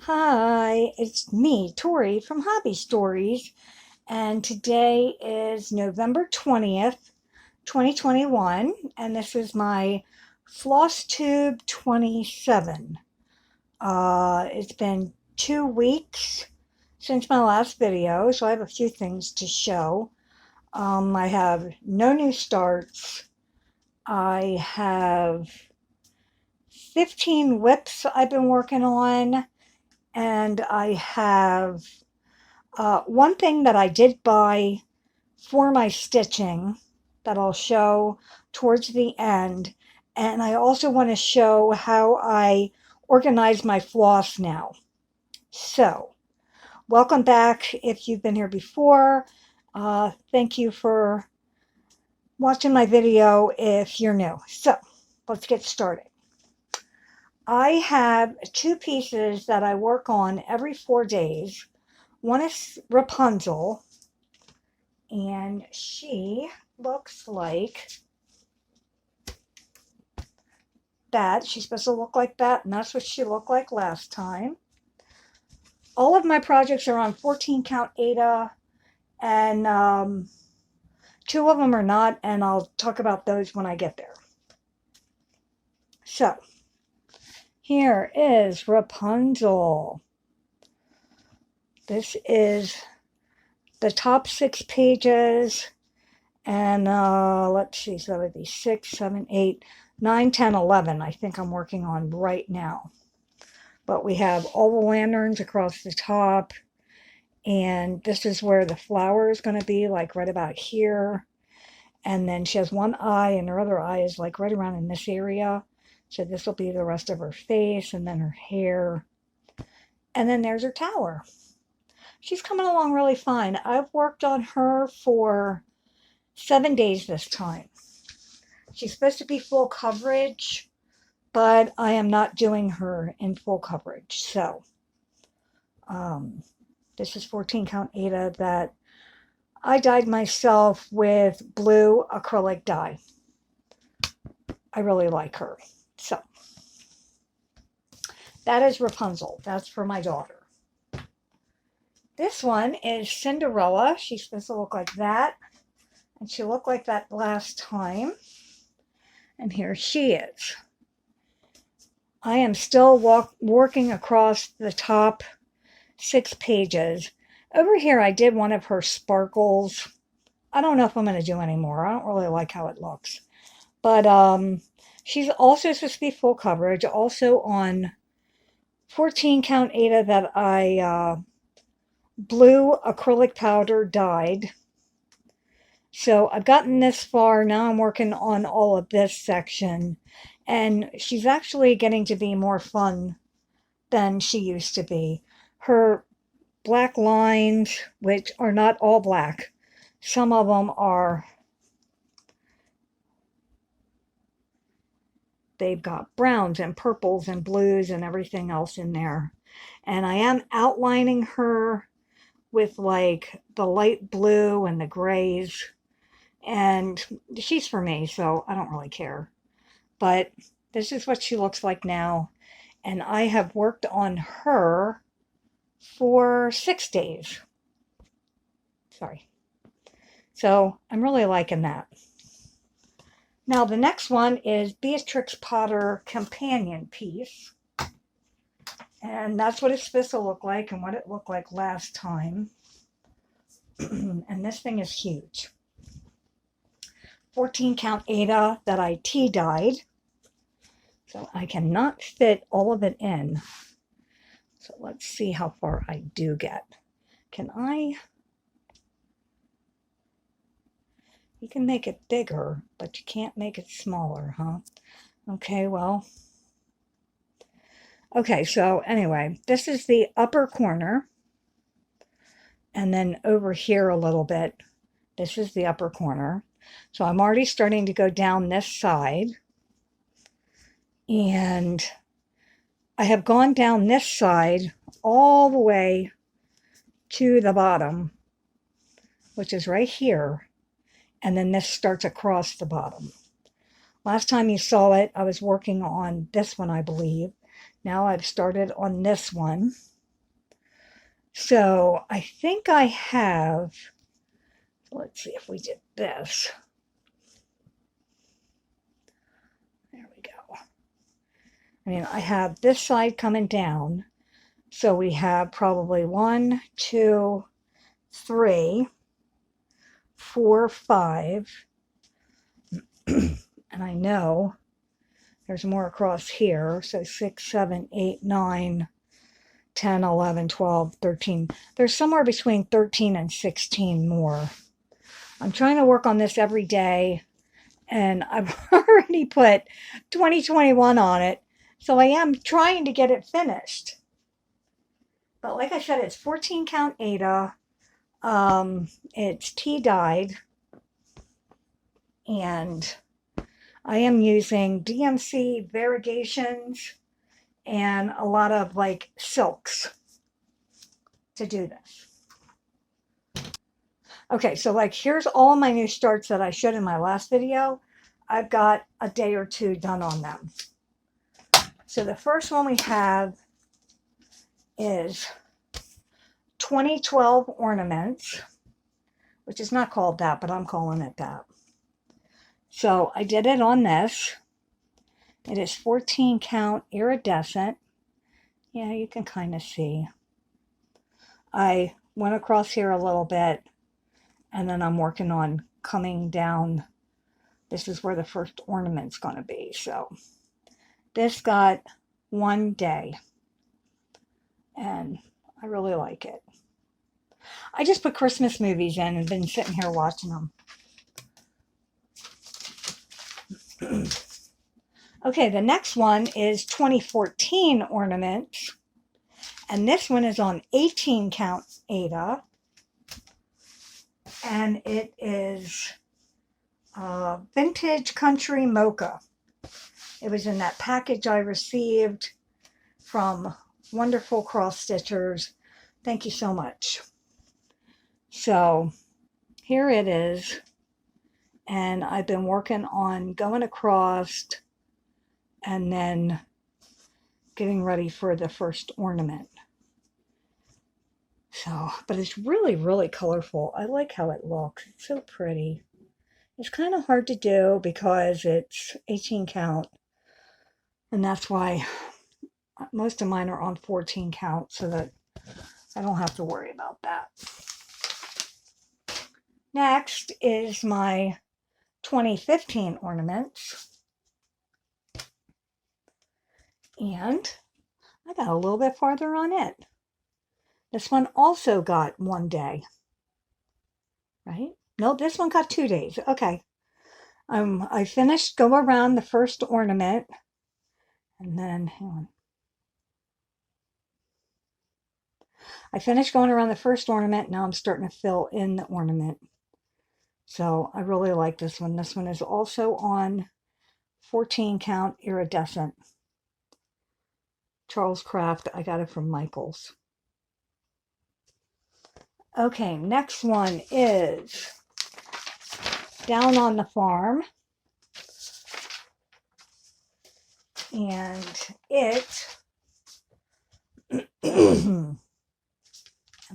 Hi, it's me, Tori from hobbysTORies, and today is November 20th, 2021, and this is my FlossTube 27. It's been 2 weeks since my last video, so I have a few things to show. I have no new starts. I have 15 whips I've been working on. And I have one thing that I did buy for my stitching that I'll show towards the end. And I also want to show how I organize my floss now. So, welcome back if you've been here before. Thank you for watching my video if you're new. So, let's get started. I have two pieces that I work on every 4 days. One is Rapunzel, and she looks like that. She's supposed to look like that, and that's what she looked like last time. All of my projects are on 14 count Ada, and two of them are not, and I'll talk about those when I get there. So, here is Rapunzel. This is the top 6 pages, and let's see, so that would be 6, 7, 8, 9, 10, 11 I think I'm working on right now. But we have all the lanterns across the top, and this is where the flower is going to be, like right about here. And then she has one eye, and her other eye is like right around in this area. So this will be the rest of her face, and then her hair. And then there's her tower. She's coming along really fine. I've worked on her for 7 days this time. She's supposed to be full coverage, but I am not doing her in full coverage. So, this is 14 count Ada that I dyed myself with blue acrylic dye. I really like her. So, that is Rapunzel. That's for my daughter. This one is Cinderella. She's supposed to look like that. And she looked like that last time. And here she is. I am still working across the top 6 pages. Over here I did one of her sparkles. I don't know if I'm going to do any more. I don't really like how it looks. But she's also supposed to be full coverage. Also on 14 count Ada that I blue acrylic powder dyed. So I've gotten this far. Now I'm working on all of this section. And she's actually getting to be more fun than she used to be. Her black lines, which are not all black. Some of them are, they've got browns and purples and blues and everything else in there. And I am outlining her with like the light blue and the grays. And she's for me, so I don't really care. But this is what she looks like now. And I have worked on her for 6 days. Sorry. So I'm really liking that. Now the next one is Beatrix Potter Companion Piece. And that's what it's supposed to look like and what it looked like last time. And this thing is huge. 14 count Ada that I tea-dyed. So I cannot fit all of it in. So let's see how far I do get. Can I? You can make it bigger, but you can't make it smaller, huh? Okay, well. Okay, so anyway, this is the upper corner. And then over here a little bit, this is the upper corner. So I'm already starting to go down this side. And I have gone down this side all the way to the bottom, which is right here. And then this starts across the bottom. Last time you saw it, I was working on this one, I believe. Now I've started on this one. So I think I have, let's see if we did this. There we go. I mean, I have this side coming down. So we have probably 1, 2, 3, 4, 5. And I know there's more across here. So 6, 7, 8, 9, 10, 11, 12, 13. There's somewhere between 13 and 16 more. I'm trying to work on this every day, and I've already put 2021 on it. So I am trying to get it finished. But like I said, it's 14 count Aida. It's tea-dyed. And I am using DMC variegations and a lot of like silks to do this. Okay, so like here's all of my new starts that I showed in my last video. I've got a day or two done on them. So the first one we have is 2012 Ornaments, which is not called that, but I'm calling it that. So I did it on this. It is 14 count iridescent. Yeah, you can kind of see. I went across here a little bit, and then I'm working on coming down. This is where the first ornament's going to be. So this got 1 day, and I really like it. I just put Christmas movies in and been sitting here watching them. Okay, the next one is 2014 Ornaments, and this one is on 18 count Aida, and it is Vintage Country Mocha. It was in that package I received from wonderful cross stitchers. Thank you so much. So here it is, and I've been working on going across and then getting ready for the first ornament. So, but it's really, really colorful. I like how it looks. It's so pretty. It's kind of hard to do because it's 18 count, and that's why most of mine are on 14 count so that I don't have to worry about that. Next is my 2015 Ornaments. And I got a little bit farther on it. This one also got 1 day. Right? No, this one got 2 days. Okay. I finished go around the first ornament. And then, hang on. I finished going around the first ornament. Now I'm starting to fill in the ornament. So I really like this one. This one is also on 14 count iridescent. Charles Craft. I got it from Michael's. Okay, next one is Down on the Farm. And it, am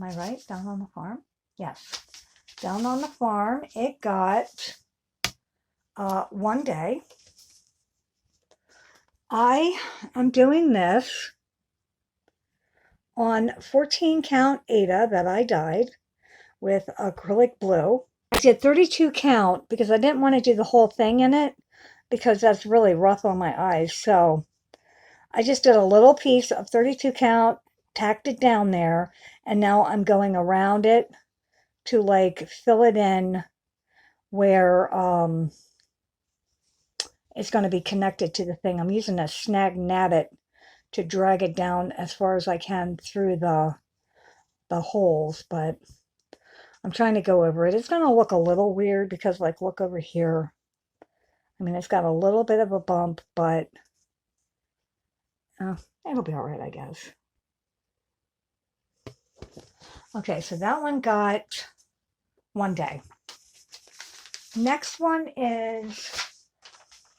I right? Down on the Farm? Yes. Down on the Farm, it got 1 day. I am doing this on 14 count Aida that I dyed with acrylic blue. I did 32 count because I didn't want to do the whole thing in it because that's really rough on my eyes. So I just did a little piece of 32 count, tacked it down there, and now I'm going around it to like fill it in where it's going to be connected to the thing. I'm using a snag nabbit to drag it down as far as I can through the holes, but I'm trying to go over it. It's going to look a little weird because, like, look over here. I mean, it's got a little bit of a bump, but it'll be all right, I guess. Okay, so that one got 1 day. Next one is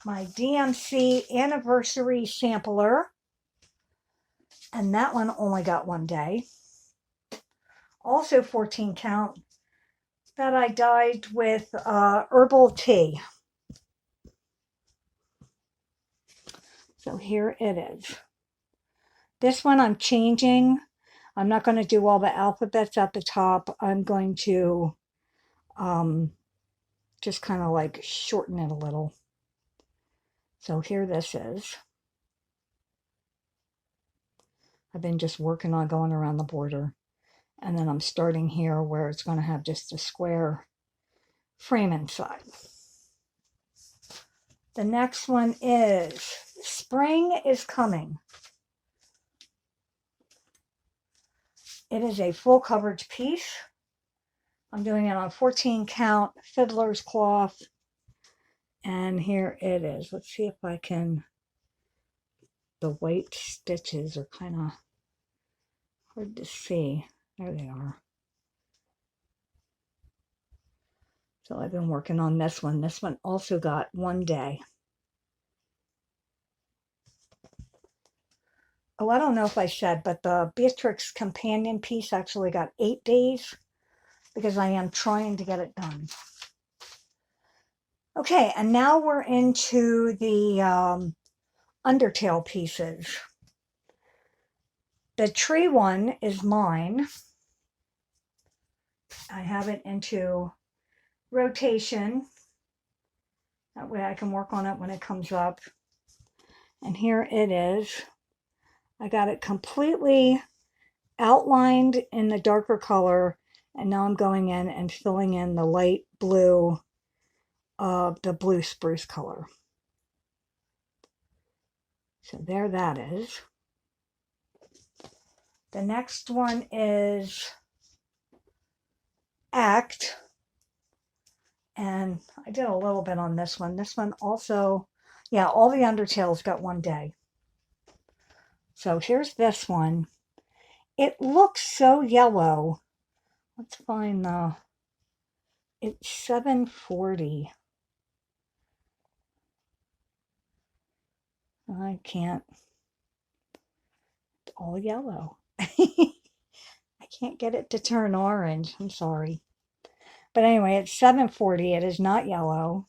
my DMC Anniversary Sampler, and that one only got 1 day. also 14 count, that I dyed with herbal tea. So here it is. This one I'm changing. I'm not going to do all the alphabets at the top. I'm going to just kind of like shorten it a little. So here this is. I've been just working on going around the border. And then I'm starting here where it's going to have just a square frame inside. The next one is Spring is Coming. It is a full coverage piece. I'm doing it on 14 count fiddler's cloth. And here it is. Let's see if I can, the white stitches are kind of hard to see. There they are. So I've been working on this one. This one also got 1 day. Oh, I don't know if I said, but the Beatrix companion piece actually got 8 days because I am trying to get it done. Okay, and now we're into the Undertale pieces. The tree one is mine. I have it into rotation. That way I can work on it when it comes up. And here it is. I got it completely outlined in the darker color, and now I'm going in and filling in the light blue of the blue spruce color. So there that is. The next one is Act. And I did a little bit on this one. This one also, yeah, all the Undertales got 1 day. So here's this one. It looks so yellow. Let's find the, it's 740. I can't, it's all yellow. I can't get it to turn orange. I'm sorry. But anyway, it's 740. It is not yellow.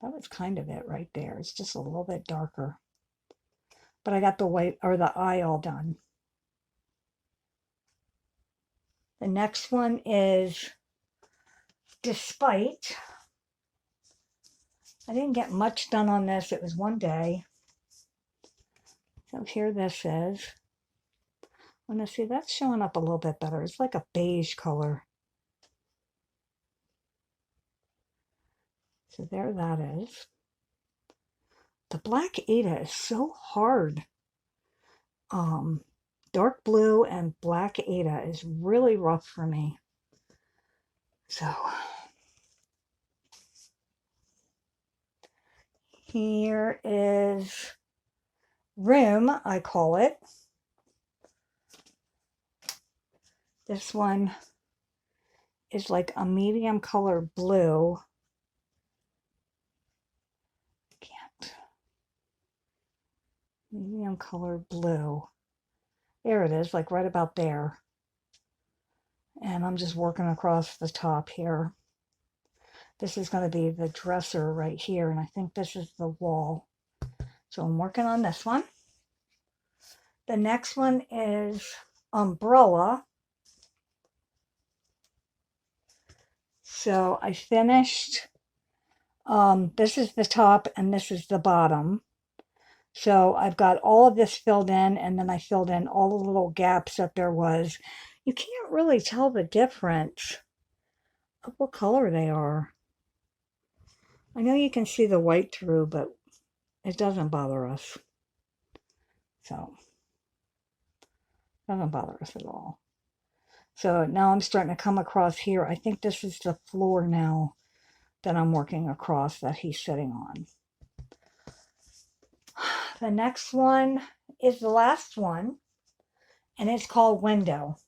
That was kind of it right there. It's just a little bit darker. But I got the white or the eye all done. The next one is Despite. I didn't get much done on this. It was 1 day. So here this is. I want to see, that's showing up a little bit better. It's like a beige color. So there that is. The black Ada is so hard. Dark blue and black Ada is really rough for me. So here is Room, I call it. This one is like a medium color blue. Medium color blue. There it is, like right about there. And I'm just working across the top here. This is going to be the dresser right here, and I think this is the wall. So I'm working on this one. The next one is Umbrella. So I finished, this is the top and this is the bottom. So I've got all of this filled in, and then I filled in all the little gaps that there was. You can't really tell the difference of what color they are. I know you can see the white through, but it doesn't bother us. So, it doesn't bother us at all. So now I'm starting to come across here. I think this is the floor now that I'm working across that he's sitting on. The next one is the last one, and it's called Window.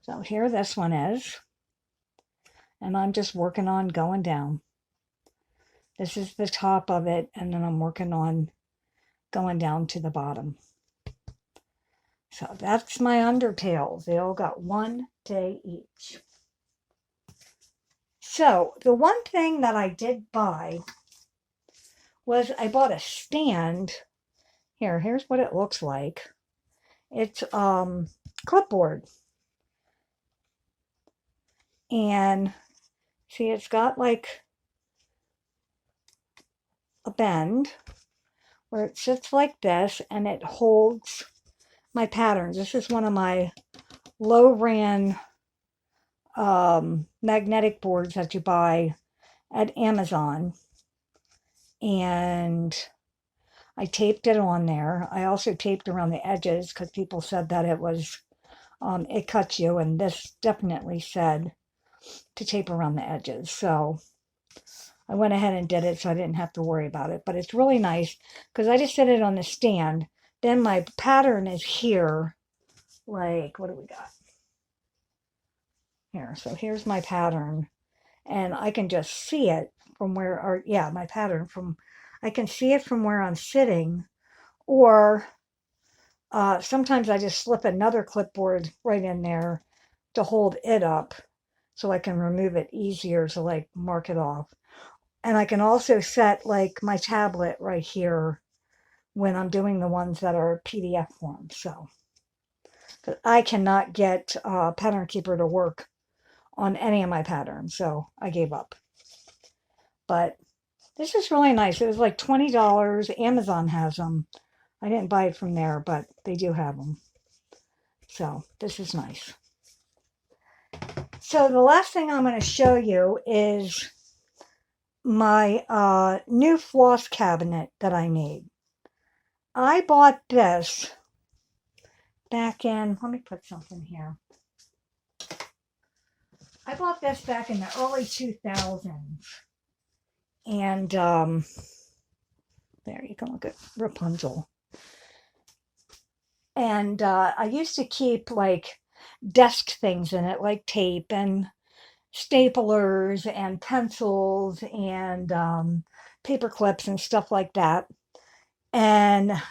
So here this one is, and I'm just working on going down. This is the top of it, and then I'm working on going down to the bottom. So that's my Undertales. They all got 1 day each. So the one thing that I did buy was I bought a stand. Here's what it looks like. It's clipboard. And see, it's got like a bend where it sits like this and it holds my patterns. This is one of my low ran magnetic boards that you buy at Amazon. And I taped it on there. I also taped around the edges because people said that it was, it cuts you, and this definitely said to tape around the edges. So I went ahead and did it so I didn't have to worry about it. But it's really nice because I just set it on the stand. Then my pattern is here. Like, what do we got? Here. So here's my pattern. And I can just see it from where, or yeah, my pattern from, I can see it from where I'm sitting. Or sometimes I just slip another clipboard right in there to hold it up so I can remove it easier to like mark it off. And I can also set like my tablet right here when I'm doing the ones that are PDF form. So I cannot get Pattern Keeper to work on any of my patterns, so I gave up. But this is really nice. It was like $20. Amazon has them. I didn't buy it from there, but they do have them. So this is nice. So the last thing I'm going to show you is my new floss cabinet that I made. I bought this back in, let me put something here. I bought this back in the early 2000s. And there you can look at Rapunzel. And I used to keep like desk things in it, like tape and staplers and pencils and paper clips and stuff like that. And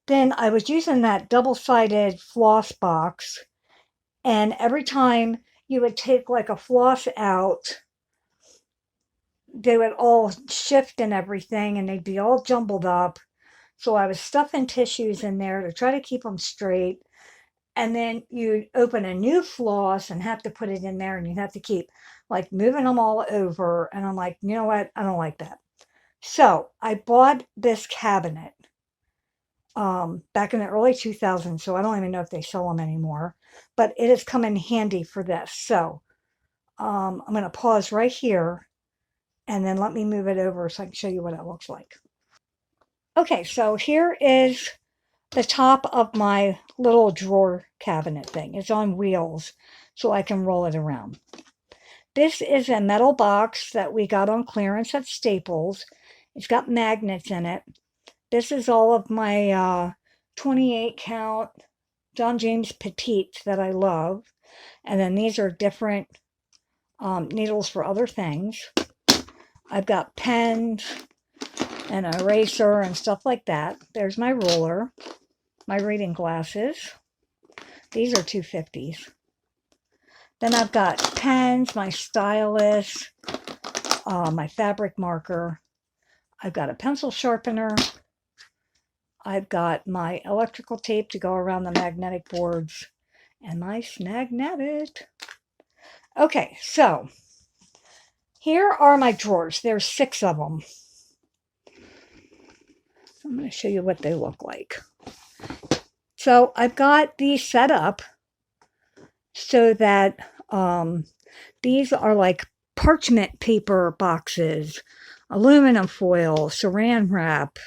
then I was using that double-sided floss box, and every time you would take like a floss out, they would all shift and everything, and they'd be all jumbled up. So I was stuffing tissues in there to try to keep them straight. And then you'd open a new floss and have to put it in there, and you'd have to keep like moving them all over. And I'm like, you know what? I don't like that. So I bought this cabinet back in the early 2000s. So I don't even know if they sell them anymore, but it has come in handy for this. So I'm going to pause right here and then let me move it over so I can show you what it looks like. Okay, so here is the top of my little drawer cabinet thing. It's on wheels, so I can roll it around. This is a metal box that we got on clearance at Staples. It's got magnets in it. This is all of my 28 count John James Petites that I love. And then these are different needles for other things. I've got pens and an eraser and stuff like that. There's my ruler, my reading glasses. These are 250s. Then I've got pens, my stylus, my fabric marker. I've got a pencil sharpener. I've got my electrical tape to go around the magnetic boards and my Snag-Nabit. Okay, so here are my drawers. There's 6 of them. So I'm going to show you what they look like. So I've got these set up so that these are like parchment paper boxes, aluminum foil, saran wrap,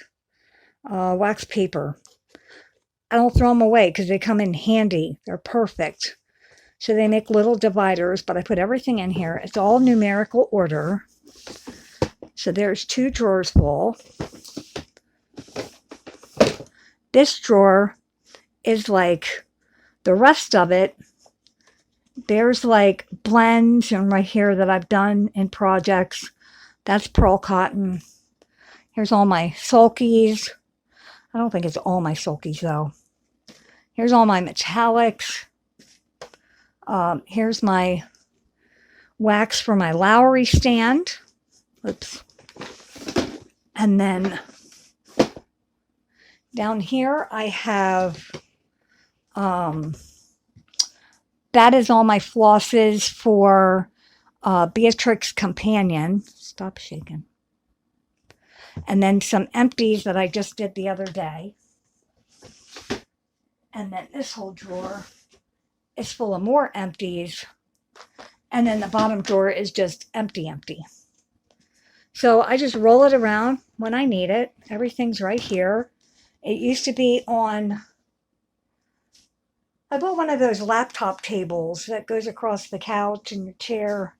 wax paper. I don't throw them away because they come in handy. They're perfect. So they make little dividers, but I put everything in here. It's all numerical order. So there's 2 drawers full. This drawer is like the rest of it. There's like blends and right here that I've done in projects. That's pearl cotton. Here's all my sulkies. I don't think it's all my sulkies though. Here's all my metallics. Here's my wax for my Lowry stand. Oops. And then down here I have, that is all my flosses for Beatrix Companion. Stop shaking. And then some empties that I just did the other day. And then this whole drawer is full of more empties. And then the bottom drawer is just empty. So I just roll it around when I need it. Everything's right here. It used to be on, I bought one of those laptop tables that goes across the couch and your chair.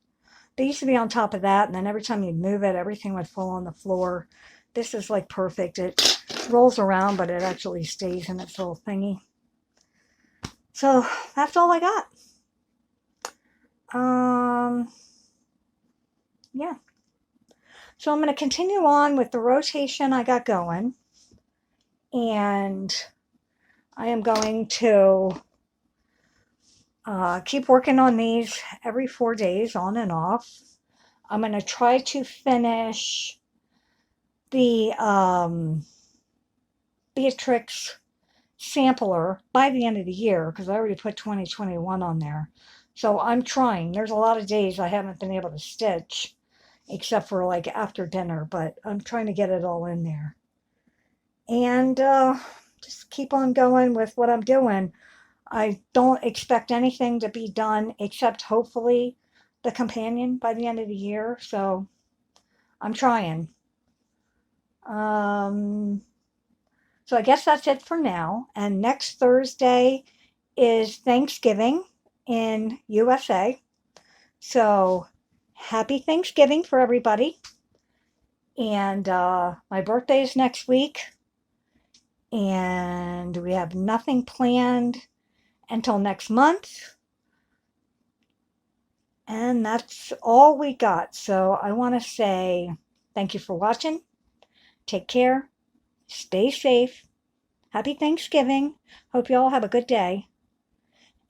They used to be on top of that, and then every time you move it, everything would fall on the floor. This is like perfect. It rolls around, but it actually stays in its little thingy. So that's all I got. Yeah. So I'm going to continue on with the rotation I got going. And I am going to keep working on these every 4 days, on and off. I'm going to try to finish the Beatrix sampler by the end of the year, because I already put 2021 on there. So I'm trying. There's a lot of days I haven't been able to stitch, except for like after dinner, but I'm trying to get it all in there. And just keep on going with what I'm doing. I don't expect anything to be done except hopefully the companion by the end of the year. So I'm trying. So I guess that's it for now. And next Thursday is Thanksgiving in USA. So happy Thanksgiving for everybody. And my birthday is next week. And we have nothing planned until next month. And that's all we got. So I want to say thank you for watching. Take care. Stay safe. Happy Thanksgiving. Hope you all have a good day.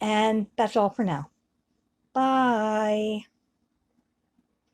And that's all for now. Bye.